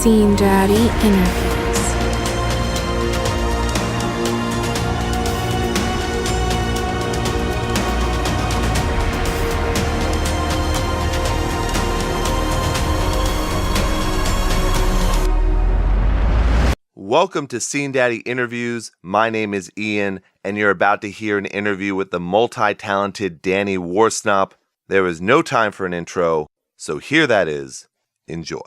Scene Daddy Interviews. Welcome to Scene Daddy Interviews. My name is Ian, and you're about to hear an interview with the multi-talented Danny Worsnop. There is no time for an intro, so here that is. Enjoy.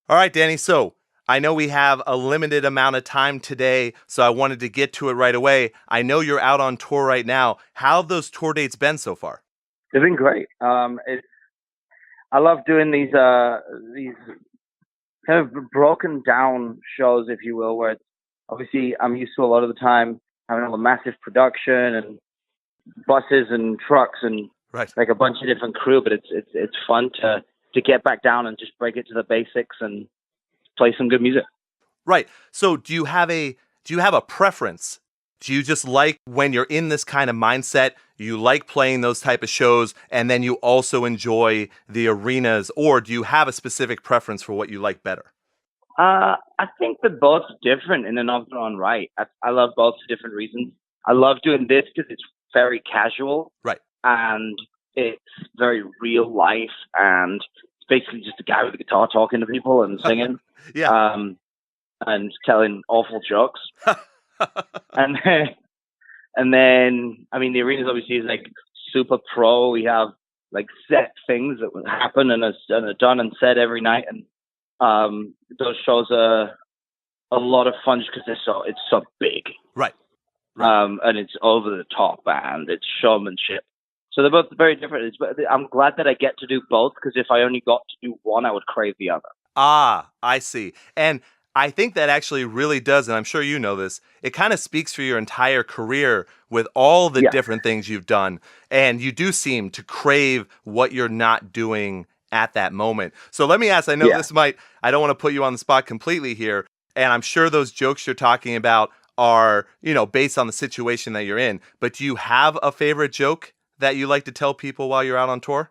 All right, Danny, so I know we have a limited amount of time today, so I wanted to get to it right away. I know you're out on tour right now. How have those tour dates been so far? They've been great. I love doing these kind of broken down shows, if you will, where it's, obviously I'm used to a lot of the time having all the massive production and buses and trucks and like a bunch of different crew, but it's fun to get back down and just break it to the basics and play some good music. Right. So do you have a preference? Do you just like when you're in this kind of mindset, you like playing those type of shows, and then you also enjoy the arenas, or do you have a specific preference for what you like better? I think they're both different in and of their own right. I love both for different reasons. I love doing this because it's very casual. Right. And it's very real life, and it's basically just a guy with a guitar talking to people and singing. Yeah. And telling awful jokes. And then, I mean, the arenas obviously is like super pro. We have like set things that will happen and are done and said every night. And those shows are a lot of fun just because it's so big. Right. And it's over the top and it's showmanship. So they're both very different. I'm glad that I get to do both, because if I only got to do one, I would crave the other. Ah, I see. And I think that actually really does, and I'm sure you know this, it kind of speaks for your entire career with all the different things you've done. And you do seem to crave what you're not doing at that moment. So let me ask, I know I don't want to put you on the spot completely here, and I'm sure those jokes you're talking about are, based on the situation that you're in, but do you have a favorite joke that you like to tell people while you're out on tour?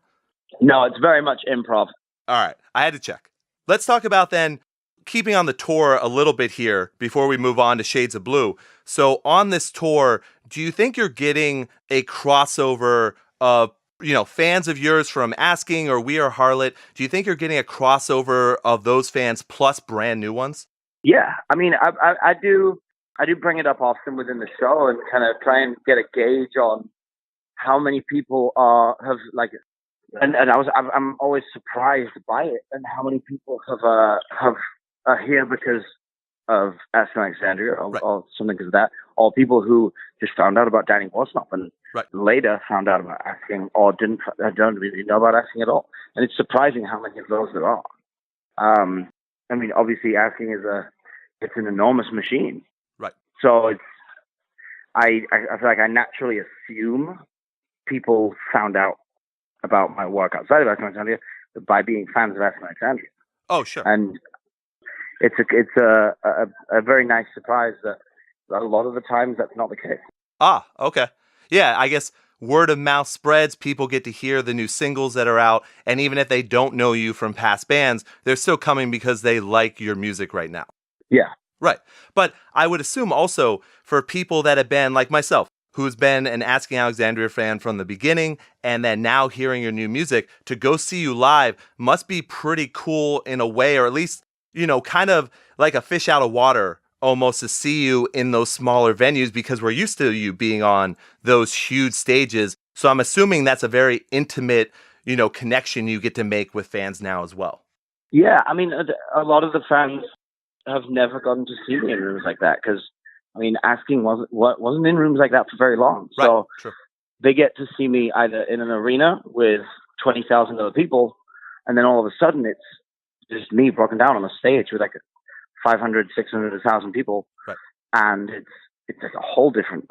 No, it's very much improv. All right, I had to check. Let's talk about then, keeping on the tour a little bit here before we move on to Shades of Blue. So on this tour, do you think you're getting a crossover of, fans of yours from Asking or We Are Harlot? Do you think you're getting a crossover of those fans plus brand new ones? Yeah. I mean, I do bring it up often within the show and kind of try and get a gauge on how many people have like, and I'm always surprised by it, and how many people are here because of Asking Alexandria or something like that, or people who just found out about Danny Worsnop and later found out about Asking or don't really know about Asking at all. And it's surprising how many of those there are. I mean, obviously Asking it's an enormous machine. Right. So I feel like I naturally assume people found out about my work outside of Asking Alexandria by being fans of Asking Alexandria. Oh, sure. And it's a very nice surprise that a lot of the times that's not the case. Ah, okay. Yeah, I guess word of mouth spreads, people get to hear the new singles that are out, and even if they don't know you from past bands, they're still coming because they like your music right now. Yeah. Right. But I would assume also for people that have been, like myself, who's been an Asking Alexandria fan from the beginning, and then now hearing your new music, to go see you live must be pretty cool in a way, or at least, kind of like a fish out of water almost, to see you in those smaller venues, because we're used to you being on those huge stages. So I'm assuming that's a very intimate, connection you get to make with fans now as well. Yeah, I mean, a lot of the fans have never gotten to see me in rooms like that, because I mean, Asking wasn't in rooms like that for very long. Right. So True. They get to see me either in an arena with 20,000 other people, and then all of a sudden it's just me broken down on a stage with like 500, 600, 1,000 people. Right. And it's like a whole different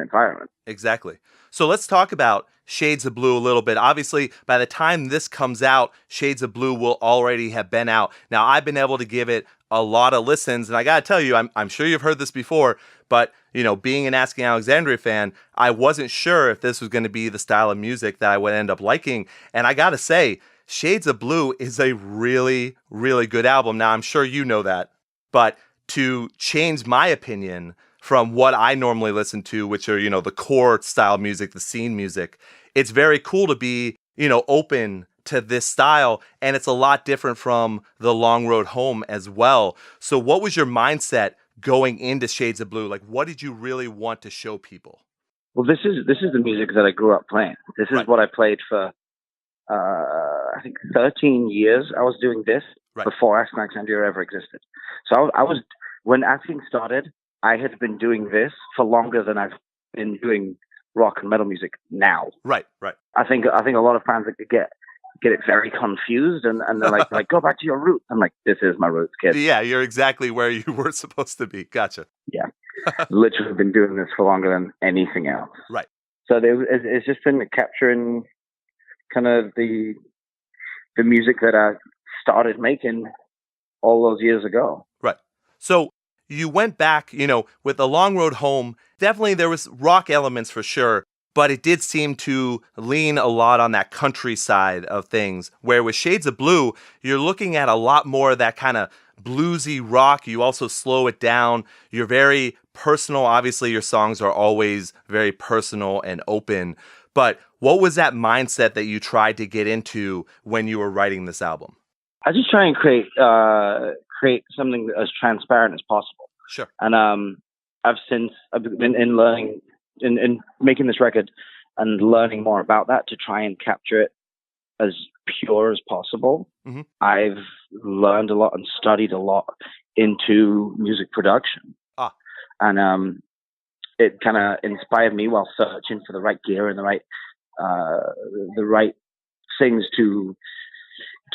environment. Exactly. So let's talk about Shades of Blue a little bit. Obviously, by the time this comes out, Shades of Blue will already have been out. Now, I've been able to give it a lot of listens, and I gotta tell you, I'm sure you've heard this before, but being an Asking Alexandria fan, I wasn't sure if this was going to be the style of music that I would end up liking. And I gotta say, Shades of Blue is a really, really good album. Now, I'm sure you know that, but to change my opinion from what I normally listen to, which are, the core style music, the scene music, it's very cool to be, open to this style. And it's a lot different from The Long Road Home as well. So what was your mindset going into Shades of Blue? Like, what did you really want to show people? Well, this is the music that I grew up playing. This is what I played for, I think 13 years. I was doing this before Alexandria ever existed. So I was, when acting started, I had been doing this for longer than I've been doing rock and metal music now. Right. I think a lot of fans get it very confused and they're like, go back to your roots. I'm like, this is my roots, kid. Yeah, you're exactly where you were supposed to be. Gotcha. Yeah. Literally been doing this for longer than anything else. Right. So it's just been capturing kind of the music that I started making all those years ago. Right. So you went back, with The Long Road Home. Definitely there was rock elements for sure, but it did seem to lean a lot on that country side of things, where with Shades of Blue, you're looking at a lot more of that kind of bluesy rock. You also slow it down. You're very personal. Obviously, your songs are always very personal and open. But what was that mindset that you tried to get into when you were writing this album? I just try and create something as transparent as possible. Sure. And I've been in learning in making this record and learning more about that to try and capture it as pure as possible. Mm-hmm. I've learned a lot and studied a lot into music production. And it kind of inspired me while searching for the right gear and the right things to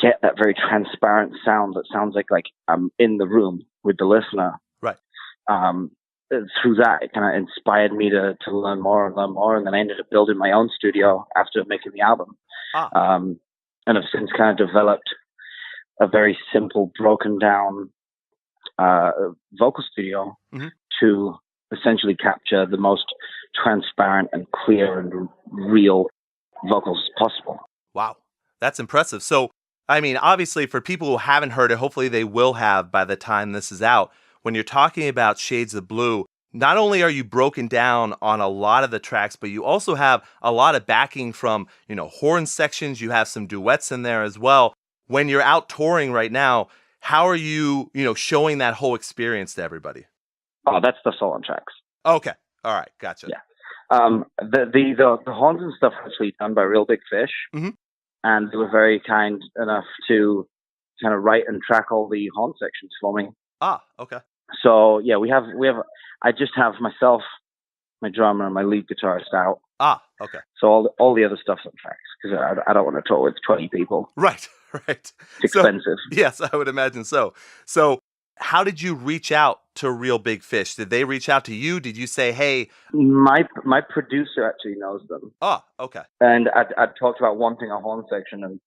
get that very transparent sound that sounds like I'm in the room with the listener. Right. Through that, it kind of inspired me to learn more, and then I ended up building my own studio after making the album. And I've since kind of developed a very simple, broken down vocal studio to essentially capture the most transparent and clear and real vocals possible. Wow, that's impressive. So, I mean, obviously, for people who haven't heard it, hopefully they will have by the time this is out. When you're talking about Shades of Blue, not only are you broken down on a lot of the tracks, but you also have a lot of backing from, horn sections. You have some duets in there as well. When you're out touring right now, how are you, showing that whole experience to everybody? Oh, that's the solo tracks. Okay. All right. Gotcha. Yeah. The horns and stuff was actually done by Real Big Fish. Mm-hmm. And they were very kind enough to kind of write and track all the horn sections for me. Okay. So yeah, we have. I just have myself, my drummer, and my lead guitarist out. Okay. So all the other stuff's on tracks because I don't want to tour with 20 people. Right. It's expensive. Yes, I would imagine so. So, how did you reach out to Real Big Fish? Did they reach out to you? Did you say, "Hey"? My producer actually knows them. Okay. And I talked about wanting a horn section, and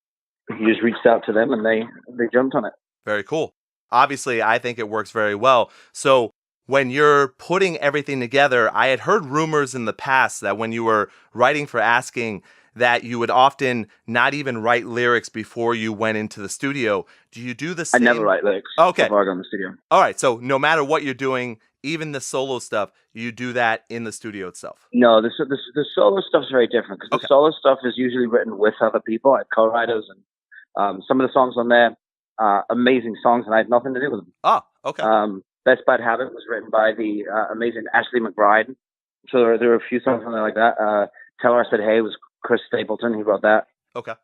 he just reached out to them, and they jumped on it. Very cool. Obviously, I think it works very well. So when you're putting everything together, I had heard rumors in the past that when you were writing for Asking, that you would often not even write lyrics before you went into the studio. Do you do the same? I never write lyrics before I go in the studio. All right. So no matter what you're doing, even the solo stuff, you do that in the studio itself. No, the solo stuff is very different because the solo stuff is usually written with other people. I have co-writers, and some of the songs on there are amazing songs, and I had nothing to do with them. Okay. Best Bad Habit was written by the amazing Ashley McBride. So there are a few songs on there like that. Tell Her I Said Hey was Chris Stapleton. He wrote that. Okay.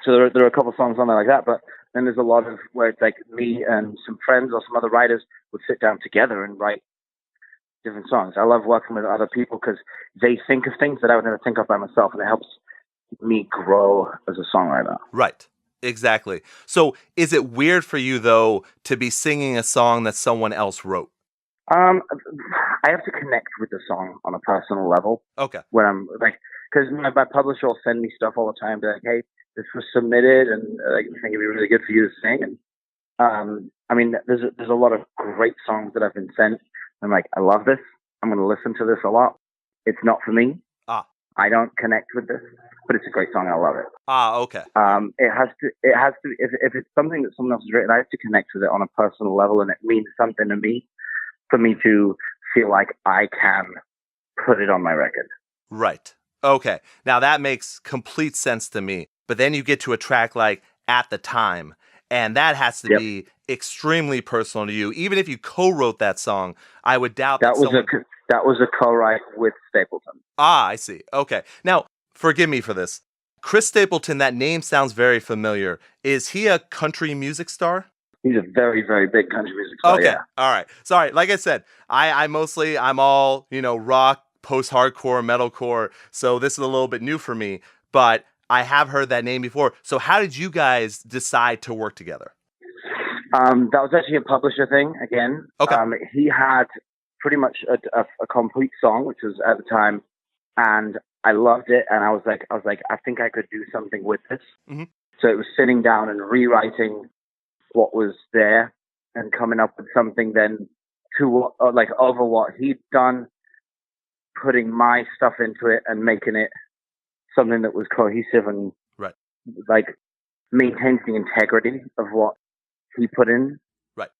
So there are a couple of songs on there like that, but then there's a lot of where it's like me and some friends or some other writers would sit down together and write different songs. I love working with other people because they think of things that I would never think of by myself, and it helps me grow as a songwriter. Right. Exactly. So is it weird for you, though, to be singing a song that someone else wrote? I have to connect with the song on a personal level. Okay. When I'm like, because my publisher will send me stuff all the time, be like, hey, this was submitted, and I think it'd be really good for you to sing. And I mean, there's a lot of great songs that I've been sent. I'm like, I love this. I'm going to listen to this a lot. It's not for me. I don't connect with this, but it's a great song. I love it. Ah, okay. It has to, if it's something that someone else has written, I have to connect with it on a personal level, and it means something to me for me to feel like I can put it on my record. Right. Okay. Now that makes complete sense to me. But then you get to a track like At the Time, and that has to be extremely personal to you. Even if you co-wrote that song, I would doubt that that was a co-write with Stapleton. Ah, I see. Okay. Now, forgive me for this. Chris Stapleton, that name sounds very familiar. Is he a country music star? He's a very, very big country music star. Okay. Yeah. All right. Sorry. Like I said, I'm all, rock, post-hardcore, metalcore. So this is a little bit new for me, but I have heard that name before. So how did you guys decide to work together? That was actually a publisher thing again. Okay. He had pretty much a complete song, which was At the Time, and I loved it. And I was like, I think I could do something with this. Mm-hmm. So it was sitting down and rewriting what was there and coming up with something then over what he'd done, putting my stuff into it and making it something that was cohesive and maintains the integrity of what he put in,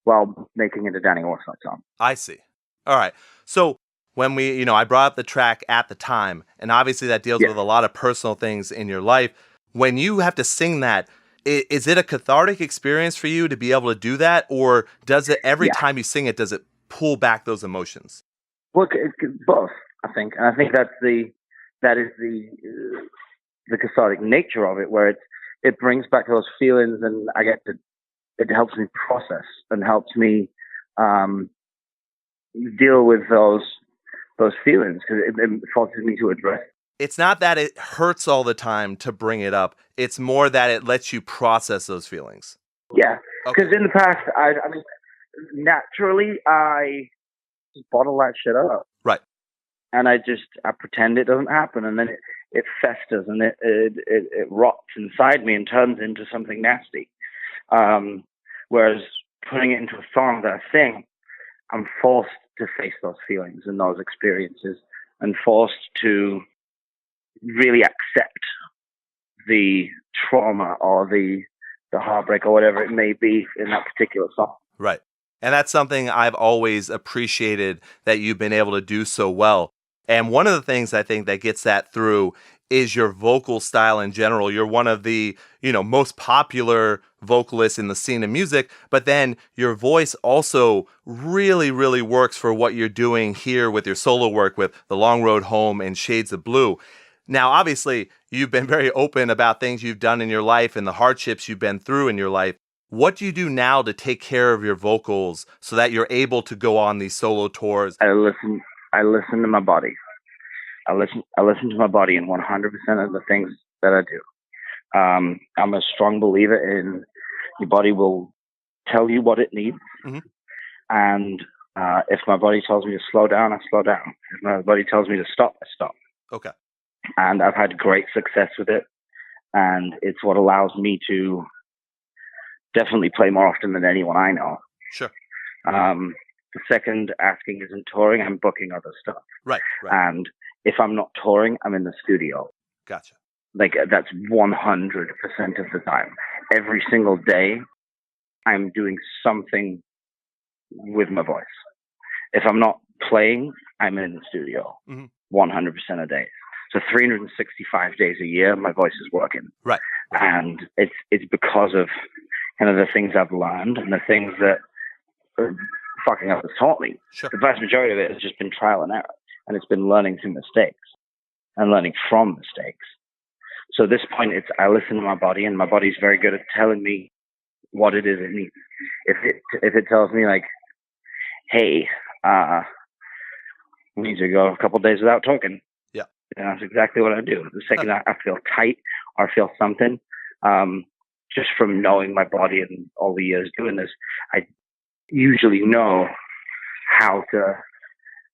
while making it a Danny Worsnop song. I see. All right. So when I brought up the track At the Time, and obviously that deals with a lot of personal things in your life. When you have to sing that, is it a cathartic experience for you to be able to do that, or does it every time you sing it, does it pull back those emotions? Well, both, I think, and I think that is the cathartic nature of it, where it brings back those feelings, and it helps me process and helps me deal with those feelings, because it forces me to address. It's not that it hurts all the time to bring it up. It's more that it lets you process those feelings. Yeah, because in the past, I mean, naturally, I just bottle that shit up. Right. And I pretend it doesn't happen, and then it festers, and it rots inside me and turns into something nasty. Whereas putting it into a song that I sing, I'm forced to face those feelings and those experiences, and forced to really accept the trauma or the heartbreak or whatever it may be in that particular song. Right. And that's something I've always appreciated, that you've been able to do so well. And one of the things I think that gets that through is your vocal style in general. You're one of the, most popular vocalists in the scene of music, but then your voice also really, really works for what you're doing here with your solo work with The Long Road Home and Shades of Blue. Now, obviously, you've been very open about things you've done in your life and the hardships you've been through in your life. What do you do now to take care of your vocals so that you're able to go on these solo tours? I listen to my body. I listen to my body in 100% of the things that I do. I'm a strong believer in your body will tell you what it needs. Mm-hmm. And if my body tells me to slow down, I slow down. If my body tells me to stop, I stop. Okay. And I've had great success with it. And it's what allows me to definitely play more often than anyone I know. Sure. The second asking isn't touring, I'm booking other stuff. Right. And if I'm not touring, I'm in the studio. Gotcha. That's 100% of the time. Every single day, I'm doing something with my voice. If I'm not playing, I'm in the studio. Mm-hmm. 100% of days. So 365 days a year, my voice is working. Right. And it's because of kind of the things I've learned and the things that fucking others taught me. Sure. The vast majority of it has just been trial and error, and it's been learning through mistakes and learning from mistakes. So at this point, I listen to my body, and my body's very good at telling me what it is it needs. If it tells me like, hey, we need to go a couple of days without talking. Yeah. And that's exactly what I do. The second I feel tight or feel something, just from knowing my body and all the years doing this, I usually know how to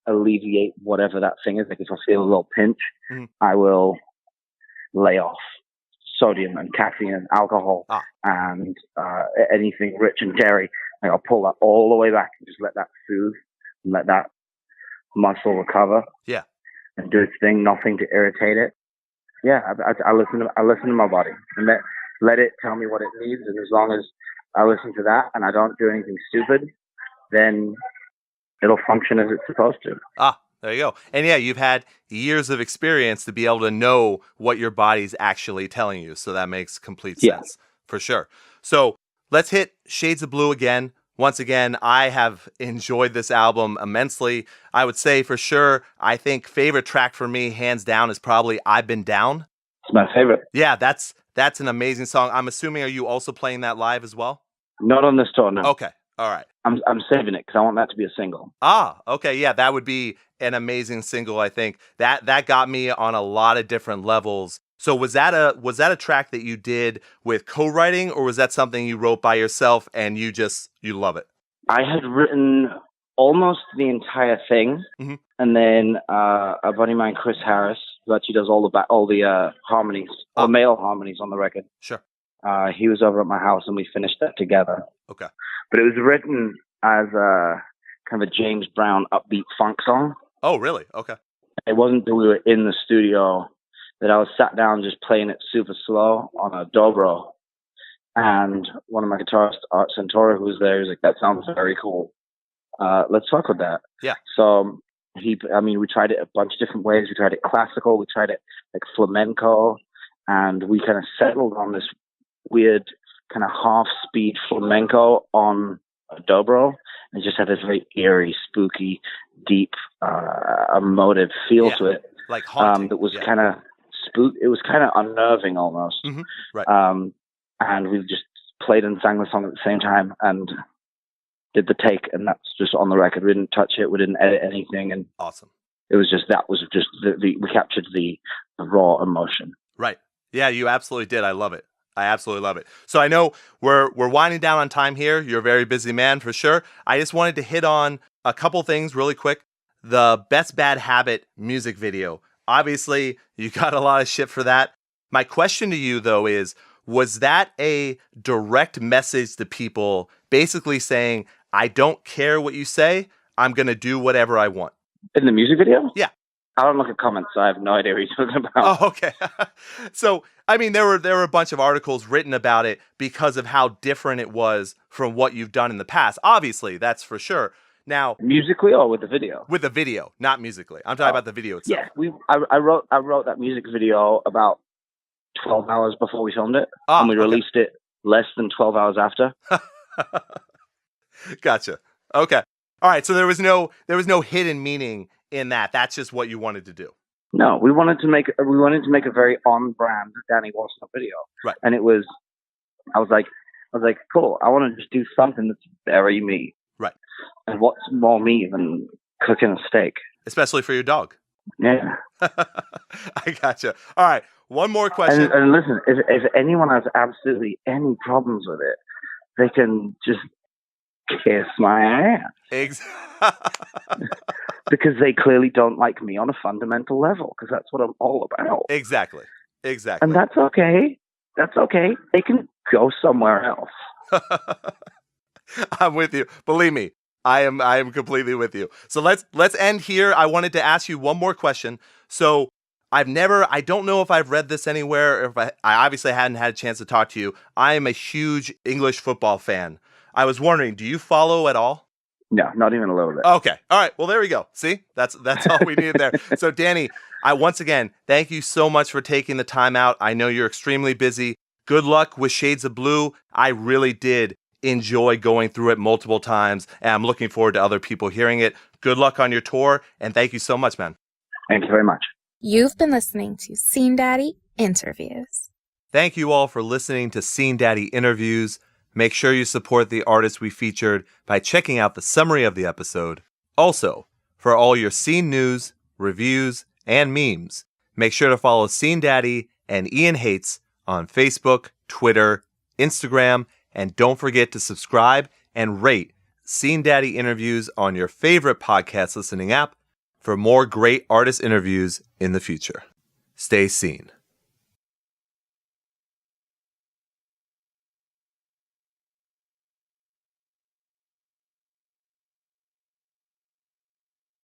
alleviate whatever that thing is. Like if I feel a little pinch, I will lay off sodium and caffeine and alcohol and anything rich in dairy. Like I'll pull that all the way back and just let that soothe and let that muscle recover. Yeah. and do its thing, nothing to irritate it. Yeah, I listen to my body and let it tell me what it needs. And as long as I listen to that and I don't do anything stupid, then it'll function as it's supposed to. There you go. And yeah, you've had years of experience to be able to know what your body's actually telling you. So that makes complete sense for sure. So let's hit Shades of Blue again. Once again, I have enjoyed this album immensely. I would say for sure, I think favorite track for me, hands down, is probably I've Been Down. It's my favorite. Yeah, that's an amazing song. I'm assuming, are you also playing that live as well? Not on this tour, no. Okay. All right. I'm saving it because I want that to be a single. Okay. Yeah, that would be an amazing single, I think. That got me on a lot of different levels. So was that a track that you did with co-writing, or was that something you wrote by yourself and you love it? I had written almost the entire thing, and then a buddy of mine, Chris Harris, who actually does all the harmonies, male harmonies on the record. Sure. He was over at my house and we finished that together. Okay. But it was written as a kind of a James Brown upbeat funk song. Oh, really? Okay. It wasn't until we were in the studio that I was sat down just playing it super slow on a dobro. And one of my guitarists, Art Santora, who was there, he was like, that sounds very cool. Let's fuck with that. Yeah. So we tried it a bunch of different ways. We tried it classical. We tried it like flamenco. And we kind of settled on this weird kind of half-speed flamenco on a dobro. And just had this very eerie, spooky, deep, emotive feel to it. Like haunting. That was kind of it was kind of unnerving almost. Right. And we just played and sang the song at the same time and did the take, and that's just on the record. We didn't touch it. We didn't edit anything. And awesome. It was just, we captured the raw emotion. Right. Yeah, you absolutely did. I love it. I absolutely love it. So I know we're winding down on time here. You're a very busy man for sure. I just wanted to hit on a couple things really quick. The Best Bad Habit music video. Obviously, you got a lot of shit for that. My question to you, though, is, was that a direct message to people basically saying, I don't care what you say, I'm going to do whatever I want? In the music video? Yeah. I don't look at comments, so I have no idea what you're talking about. Oh, okay. So, I mean, there were a bunch of articles written about it because of how different it was from what you've done in the past. Obviously, that's for sure. Now, musically or with the video? With the video, not musically. I'm talking about the video itself. Yeah, I wrote that music video about 12 hours before we filmed it, and we released it less than 12 hours after. Gotcha. Okay. All right. So there was no hidden meaning in that. That's just what you wanted to do. No, we wanted to make a very on-brand Danny Worsnop video, right? And it was, I was like, cool. I want to just do something that's very me. Right. And what's more me than cooking a steak? Especially for your dog. Yeah. I gotcha. All right. One more question. And listen, if anyone has absolutely any problems with it, they can just kiss my ass. Because they clearly don't like me on a fundamental level, because that's what I'm all about. Exactly. And that's okay. That's okay. They can go somewhere else. I'm with you. Believe me, I am completely with you. So let's end here. I wanted to ask you one more question. So I don't know if I've read this anywhere, or if I obviously hadn't had a chance to talk to you. I am a huge English football fan. I was wondering, do you follow at all? No, not even a little bit. Okay. All right. Well, there we go. See, that's all we needed there. So Danny, once again, thank you so much for taking the time out. I know you're extremely busy. Good luck with Shades of Blue. I really did enjoy going through it multiple times, and I'm looking forward to other people hearing it. Good luck on your tour, and thank you so much, man. Thank you very much. You've been listening to Scene Daddy Interviews. Thank you all for listening to Scene Daddy Interviews. Make sure you support the artists we featured by checking out the summary of the episode. Also, for all your scene news, reviews, and memes, make sure to follow Scene Daddy and Ian Hates on Facebook, Twitter, Instagram, and don't forget to subscribe and rate Scene Daddy Interviews on your favorite podcast listening app for more great artist interviews in the future. Stay seen.